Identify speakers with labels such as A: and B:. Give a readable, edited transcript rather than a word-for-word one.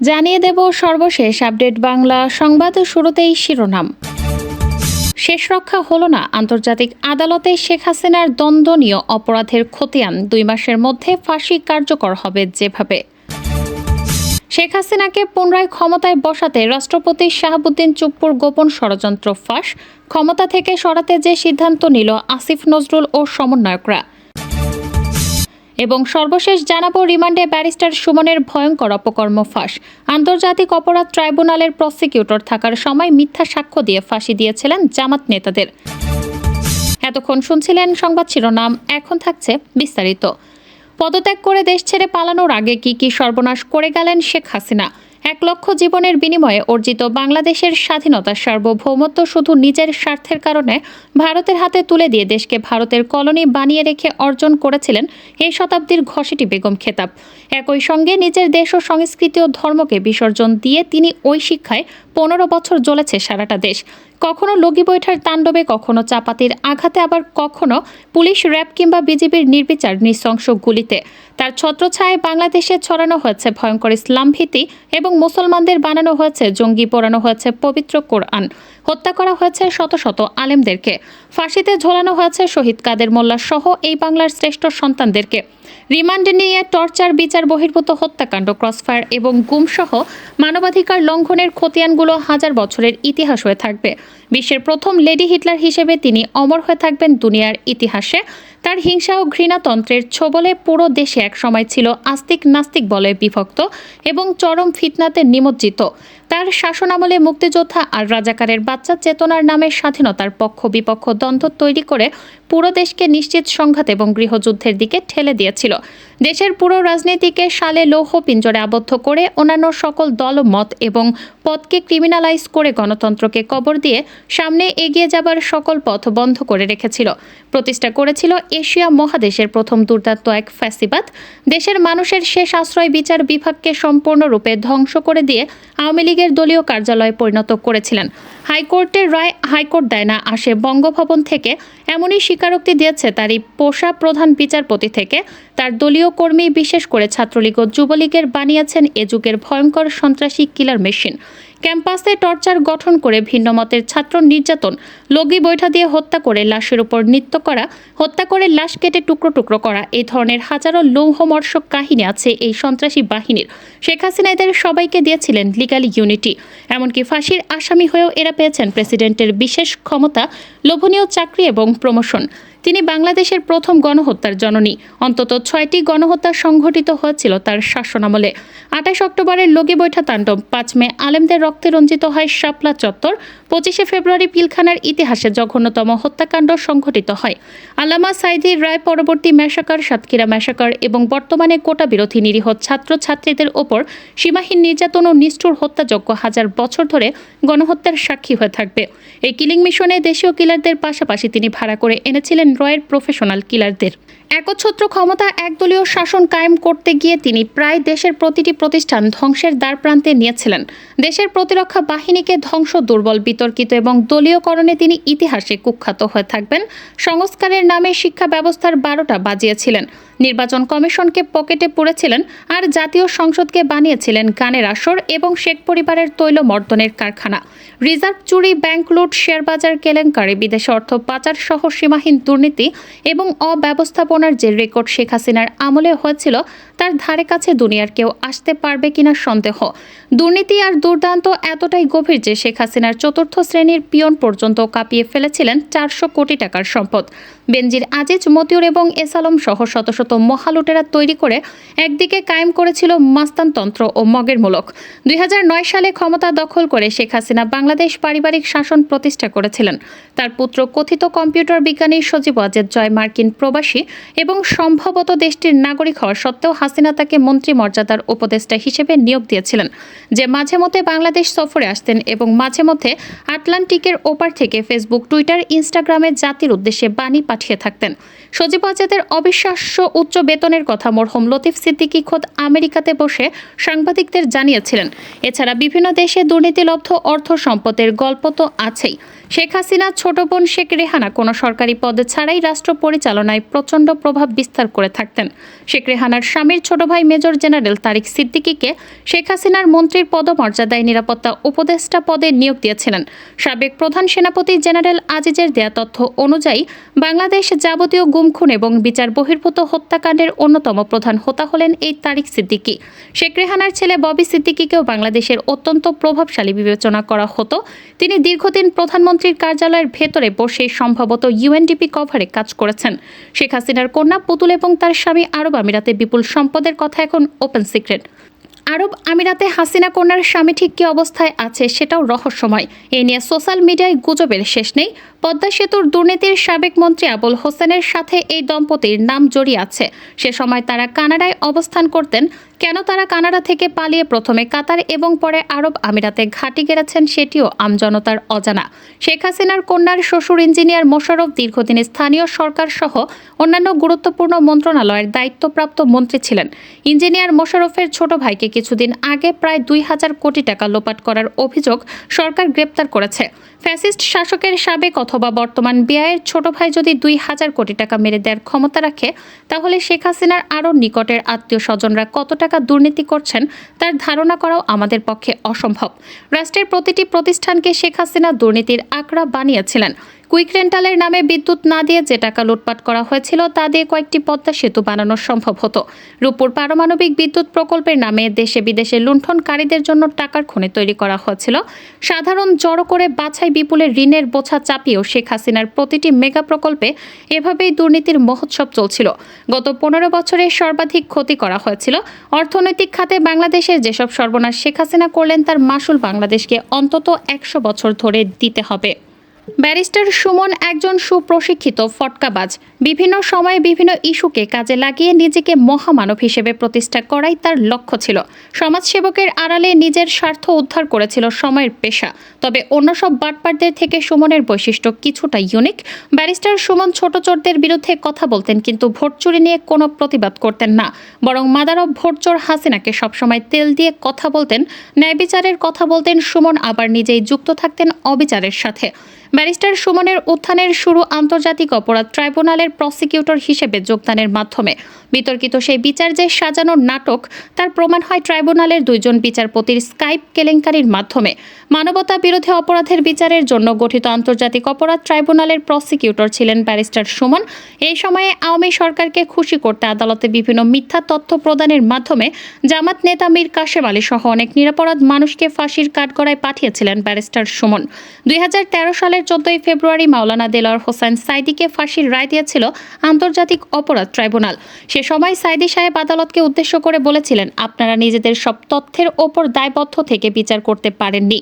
A: জানিয়ে দেব সর্বশেষ আপডেট বাংলা সংবাদ। শুরুতেই শিরোনাম। শেষ রক্ষা হলো না, আন্তর্জাতিক আদালতে শেখ হাসিনার দণ্ডনীয় অপরাধের খতিয়ান 2 মাসের মধ্যে ফাঁসি কার্যকর হবে যেভাবে। শেখ হাসিনাকে পুনরায় ক্ষমতায় বসাতে রাষ্ট্রপতি শাহাবুদ্দিন চুপ্পুর গোপন ষড়যন্ত্র ফাঁস, ক্ষমতা থেকে সরাতে যে সিদ্ধান্ত নিল আসিফ নজরুল ও সমন্বয়করা। এবং সর্বশেষ জানাবো, রিমান্ডে ব্যারিস্টার সুমনের ভয়ঙ্কর অপকর্ম ফাঁস। আন্তর্জাতিক অপরাধ ট্রাইব্যুনালের প্রসিকিউটর থাকার সময় মিথ্যা সাক্ষ্য দিয়ে ফাঁসি দিয়েছিলেন জামাত নেতাদের। এতক্ষণ শুনছিলেন সংবাদ শিরোনাম, এখন থাকছে বিস্তারিত। পদত্যাগ করে দেশ ছেড়ে পালানোর আগে কি সর্বনাশ করে গেলেন শেখ হাসিনা। 1 লক্ষ জীবনের বিনিময়ে অর্জিত বাংলাদেশের স্বাধীনতা, সার্বভৌমত্ব শুধু নিজের স্বার্থের কারণে ভারতের হাতে তুলে দিয়ে দেশকে ভারতের কলোনি বানিয়ে রেখে অর্জন করেছিলেন এই শতাব্দীর ঘসেটি বেগম খেতাব। একই সঙ্গে নিজের দেশ ও সংস্কৃতি ও ধর্মকে বিসর্জন দিয়ে তিনি ওই শিক্ষায় 15 বছর জ্বলেছে সারাটা দেশ। কখনো লগি বৈঠার তাণ্ডবে, কখনো চাপাতির আঘাতে, আবার কখনো পুলিশ, র্যাব কিংবা বিজিবির নির্বিচার নৃশংস গুলিতে। তার ছত্রছায়ায় বাংলাদেশে ছড়ানো হয়েছে ভয়ঙ্কর ইসলাম ভীতি এবং মুসলমানদের বানানো হয়েছে জঙ্গি, পোড়ানো হয়েছে পবিত্র কোরআন, হত্যা করা হয়েছে শত শত আলেমদেরকে, ফাঁসিতে ঝোলানো হয়েছে শহীদ কাদের মোল্লা সহ এই বাংলার শ্রেষ্ঠ সন্তানদেরকে। রিমান্ডে নিয়ে টর্চার, বিচার বহির্ভূত হত্যাকাণ্ড, ক্রসফায়ার এবং গুমসহ মানবাধিকার লঙ্ঘনের খতিয়ানগুলো হাজার বছরের ইতিহাস হয়ে থাকবে। বিশ্বের প্রথম লেডি হিটলার হিসেবে তিনি অমর হয়ে থাকবেন দুনিয়ার ইতিহাসে। তার হিংসা ও ঘৃণাতন্ত্রের ছোবলে পুরো দেশে একসময় ছিল আস্তিক নাস্তিক বলে বিভক্ত এবং চরম ফিতনাতে নিমজ্জিত। তার শাসনামলে মুক্তিযোদ্ধা আর রাজাকারের বাচ্চা চেতনার নামে স্বাধীনতার পক্ষ বিপক্ষ দ্বন্দ্ব তৈরি করে পুরো দেশকে নিশ্চিত সংঘাত এবং গৃহযুদ্ধের দিকে ঠেলে দিয়েছিল। দেশের পুরো রাজনীতিকে সালে লৌহ পিঞ্জরে আবদ্ধ করে অন্যান্য সকল দল, মত এবং পথকে ক্রিমিনালাইজ করে গণতন্ত্রকে কবর দিয়ে সামনে এগিয়ে যাবার সকল পথ বন্ধ করে রেখেছিল। প্রতিষ্ঠা করেছিল এশিয়া মহাদেশের প্রথম দুর্দান্ত এক ফ্যাসিবাদ। দেশের মানুষের শেষ আশ্রয় বিচার বিভাগকে সম্পূর্ণরূপে ধ্বংস করে দিয়ে আওয়ামী লীগের দলীয় কার্যালয়ে পরিণত করেছিলেন। হাইকোর্টের রায় হাইকোর্ট দেয় না আসে বঙ্গভবন থেকে, এমনই স্বীকারোক্তি দিয়েছে তারই পোষা প্রধান বিচারপতি থেকে। তার দলীয় কর্মী, বিশেষ করে ছাত্রলীগ ও যুবলীগের বানিয়েছেন এ যুগের ভয়ঙ্কর সন্ত্রাসী কিলার মেশিন। ক্যাম্পাসে টর্চার গঠন করে ভিন্নমতের ছাত্র নির্যাতন, লগি বৈঠা দিয়ে হত্যা করে লাশের উপর নৃত্য করা, হত্যা করে লাশ কেটে টুকরো টুকরো করা, এই ধরনের হাজারো লৌহমর্ষক কাহিনী আছে এই সন্ত্রাসী বাহিনীর। শেখ হাসিনা এদের সবাইকে দিয়েছিলেন লিগ্যাল ইউনিটি। এমনকি ফাঁসির আসামি হয়েও এরা পেয়েছেন প্রেসিডেন্টের বিশেষ ক্ষমতা, লোভনীয় চাকরি এবং প্রমোশন। তিনি বাংলাদেশের প্রথম গণহত্যার জননী। অন্তত 6টি গণহত্যা সংঘটিত হয়েছিল তার শাসনামলে। 28 অক্টোবরের লগি বৈঠা তাণ্ডব, 5 মে আলেমদের রক্তে রঞ্জিত হয় শাপলা চত্বর, 25শে ফেব্রুয়ারি পিলখানার ইতিহাসে জঘন্যতম হত্যাকাণ্ড সংঘটিত হয়। আল্লামা সাঈদীর রায় পরবর্তী ম্যাসাকার, সাতক্ষীরা ম্যাসাকার এবং বর্তমানে কোটা বিরোধী নিরীহ ছাত্র ছাত্রীদের ওপর সীমাহীন নির্যাতন ও নিষ্ঠুর হত্যাযজ্ঞ হাজার বছর ধরে গণহত্যার সাক্ষী হয়ে থাকবে। এই কিলিং মিশনে দেশীয় কিলারদের পাশাপাশি তিনি ভাড়া করে এনেছিলেন রয়ের প্রফেশনাল কিলারদের। একচ্ছত্র ক্ষমতা, একদলীয় শাসন কায়েম করতে গিয়ে তিনি প্রায় দেশের প্রতিটি প্রতিষ্ঠান ধ্বংসের দ্বারপ্রান্তে নিয়েছিলেন। দেশের প্রতিরক্ষা বাহিনীকে ধ্বংস, দুর্বল, বিতর্কিত এবং দলীয়করণে তিনি ইতিহাসে কুখ্যাত হয়ে থাকবেন। সংস্কারের নামে শিক্ষা ব্যবস্থার 12টা বাজিয়েছিলেন, নির্বাচন কমিশনকে পকেটে পুরেছিলেন, আর জাতীয় সংসদকে বানিয়েছিলেন গানের আসর এবং শেখ পরিবারের তৈল মর্দনের কারখানা। রিজার্ভ চুরি, ব্যাংক লুট, শেয়ারবাজার কেলেঙ্কারি, বিদেশে অর্থ পাচার সহ সীমাহীন দুর্নীতি এবং অব্যবস্থাপনার যে রেকর্ড শেখ হাসিনার আমলে হয়েছিল, তার ধারে কাছে দুনিয়ার কেউ আসতে পারবে কিনা সন্দেহ। দুর্নীতি আর দুর্দান্ত এতটাই গভীর যে শেখ হাসিনার 4র্থ শ্রেণীর পিয়ন পর্যন্ত কাঁপিয়ে ফেলেছিলেন 400 কোটি টাকার সম্পদ। বেনজির আজিজ, মতিউর এবং এসালম সহ শত শত মহালুটেরা তৈরি করে একদিকে কায়েম করেছিল মাস্তানতন্ত্র ও মগের মুলক। 2009 সালে ক্ষমতা দখল করে শেখ হাসিনা বাংলাদেশ পারিবারিক শাসন প্রতিষ্ঠা করেছিলেন। তার পুত্র কথিত কম্পিউটার বিজ্ঞানী সজীব ওয়াজেদ জয় মার্কিন প্রবাসী এবং সম্ভবত দেশটির নাগরিক হওয়া সত্ত্বেও হাসিনা তাকে মন্ত্রী মর্যাদার উপদেষ্টা হিসেবে নিয়োগ দিয়েছিলেন, যে মাঝে মধ্যে বাংলাদেশ সফরে আসতেন এবং মাঝে মধ্যে আটলান্টিকের ওপার থেকে ফেসবুক, টুইটার, ইনস্টাগ্রামে জাতির উদ্দেশ্যে বাণী পাঠিয়ে থাকতেন। সজীব ওয়াজেদের অবিশ্বাস্য উচ্চ বেতনের কথা মরহুম লতিফ সিদ্দিকী খোদ আমেরিকাতে বসে সাংবাদিকদের জানিয়েছিলেন। এছাড়া বিভিন্ন দেশে দুর্নীতিলব্ধ অর্থ সম্পদের গল্প তো আছেই। শেখ হাসিনা ছোট বোন শেখ রেহানা কোনো সরকারি পদে ছাড়াই রাষ্ট্র পরিচালনায় প্রচণ্ড প্রভাব বিস্তার করে থাকতেন। শেখ রেহানার স্বামীর ছোট ভাই মেজর জেনারেল তারিক সিদ্দিকীকে শেখ হাসিনার মন্ত্রীর পদমর্যাদায় নিরাপত্তা উপদেষ্টা পদে নিয়োগ দিয়েছিলেন। সাবেক প্রধান সেনাপতি জেনারেল আজিজের দেয়া তথ্য অনুযায়ী বাংলাদেশ যাবতীয় গুম-খুন এবং বিচার বহির্ভূত হত্যাকাণ্ডের অন্যতম প্রধান হোতা হলেন এই তারিক সিদ্দিকী। শেখ রেহানার ছেলে ববি সিদ্দিকীকেও বাংলাদেশের অত্যন্ত প্রভাবশালী বিবেচনা করা হতো। তিনি দীর্ঘদিন প্রধানমন্ত্রীর কার্যালয়ের ভেতরে বসে সম্ভবত ইউএনডিপি কভারে কাজ করেছেন। শেখ হাসিনার কন্যা পুতুল এবং তার স্বামী আরব আমিরাতে বিপুল সম্পদের কথা এখন ওপেন সিক্রেট। আরব আমিরাতে হাসিনা কন্যার স্বামী ঠিক কী অবস্থায় আছে সেটাও রহস্যময়। এ নিয়ে সোশ্যাল মিডিয়ায় গুজবের শেষ নেই। পদ্মা সেতুর দুর্নীতির সাবেক মন্ত্রী আবুল হোসেনের সাথে এই দম্পতির নাম জড়িয়ে আছে। সে সময় তারা কানাডায় অবস্থান করতেন। কেন তারা কানাডা থেকে পালিয়ে প্রথমে কাতার এবং পরে আরব আমিরাতে ঘাঁটি গেড়েছেন সেটিও আমজনতার অজানা। শেখ হাসিনার কন্যার শ্বশুর ইঞ্জিনিয়ার মোশাররফ দীর্ঘদিন স্থানীয় সরকার সহ অন্যান্য গুরুত্বপূর্ণ মন্ত্রণালয়ের দায়িত্বপ্রাপ্ত মন্ত্রী ছিলেন। ইঞ্জিনিয়ার মোশাররফের ছোট ভাইকে কিছুদিন আগে প্রায় ২,০০০ কোটি টাকা লোপাট করার অভিযোগ সরকার গ্রেপ্তার করেছে। ফ্যাসিস্ট শাসকের সাবেক অথবা বর্তমান বিআইয়ের ছোট ভাই যদি ২,০০০ কোটি টাকা মেরে দেওয়ার ক্ষমতা রাখে, তাহলে শেখ হাসিনার আরও নিকটের আত্মীয় স্বজনরা কত টাকা দুর্নীতি করছেন তার ধারণা করাও আমাদের পক্ষে অসম্ভব। রাষ্ট্রের প্রতিটি প্রতিষ্ঠানকে শেখ হাসিনা দুর্নীতির আঁকড়া বানিয়েছিলেন। কুইক রেন্টালের নামে বিদ্যুৎ না দিয়ে যে টাকা লুটপাট করা হয়েছিল তা দিয়ে কয়েকটি পদ্মা সেতু বানানো সম্ভব হতো। রূপপুর পারমাণবিক বিদ্যুৎ প্রকল্পের নামে দেশে বিদেশে লুণ্ঠনকারীদের জন্য টাকার খনি তৈরি করা হয়েছিল। সাধারণ জড়ো করে বাছাই বিপুলের ঋণের বোঝা চাপিয়েও শেখ হাসিনার প্রতিটি মেগা প্রকল্পে এভাবেই দুর্নীতির মহোৎসব চলছিল। গত ১৫ বছরে সর্বাধিক ক্ষতি করা হয়েছিল। অর্থনৈতিক খাতে বাংলাদেশের যেসব সর্বনাশ শেখ হাসিনা করলেন তার মাসুল বাংলাদেশকে অন্তত ১০০ বছর ধরে দিতে হবে। ব্যারিস্টার সুমন একজন সুপ্রশিক্ষিত ফটকাবাজ। বিভিন্ন সময়ে বিভিন্ন ইস্যুকে কাজে লাগিয়ে নিজেকে মহামানব হিসেবে প্রতিষ্ঠা করাই তার লক্ষ্য ছিল। সমাজসেবকের আড়ালে নিজের স্বার্থ উদ্ধার করেছিল সময়ের পেশা। তবে অন্য সব বাটপারদের থেকে সুমনের বৈশিষ্ট্য কিছুটা ইউনিক। ব্যারিস্টার সুমন ছোট চোরদের বিরুদ্ধে কথা বলতেন, কিন্তু ভোট চুরি নিয়ে কোনো প্রতিবাদ করতেন না। বরং মাদার অফ ভোট চোর হাসিনাকে সবসময় তেল দিয়ে কথা বলতেন, ন্যায় বিচারের কথা বলতেন। সুমন আবার নিজেই যুক্ত থাকতেন অবিচারের সাথে। ব্যারিস্টার সুমনের উত্থানের শুরু আন্তর্জাতিক অপরাধ ট্রাইব্যুনালের প্রসিকিউটর হিসেবে যোগদানের মাধ্যমে। বিতর্কিত সেই বিচার যে সাজানো নাটক তার প্রমাণ হয় ট্রাইব্যুনালের ২ জন বিচারপতির স্কাইপ কেলেঙ্কারির মাধ্যমে। মানবতা বিরোধী অপরাধের বিচারের জন্য গঠিত আন্তর্জাতিক অপরাধ ট্রাইব্যুনালের প্রসিকিউটর ছিলেন ব্যারিস্টার সুমন। এই সময়ে আওয়ামী সরকারকে খুশি করতে আদালতে বিভিন্ন মিথ্যা তথ্য প্রদানের মাধ্যমে জামাত নেতা মীর কাশেম আলী সহ অনেক নিরপরাধ মানুষকে ফাঁসির কাঠগড়ায় পাঠিয়েছিলেন ব্যারিস্টার সুমন। ২০১৩ সালের ১৪ ফেব্রুয়ারি মাওলানা দেলোয়ার হোসেন সাইদিকে ফাঁসির রায় দিয়েছিল আন্তর্জাতিক অপরাধ ট্রাইব্যুনাল। সে সময় সাইদি সাহেব আদালতকে উদ্দেশ্য করে বলেছিলেন, আপনারা নিজেদের সব তথ্যের ওপর দায়বদ্ধ থেকে বিচার করতে পারেননি।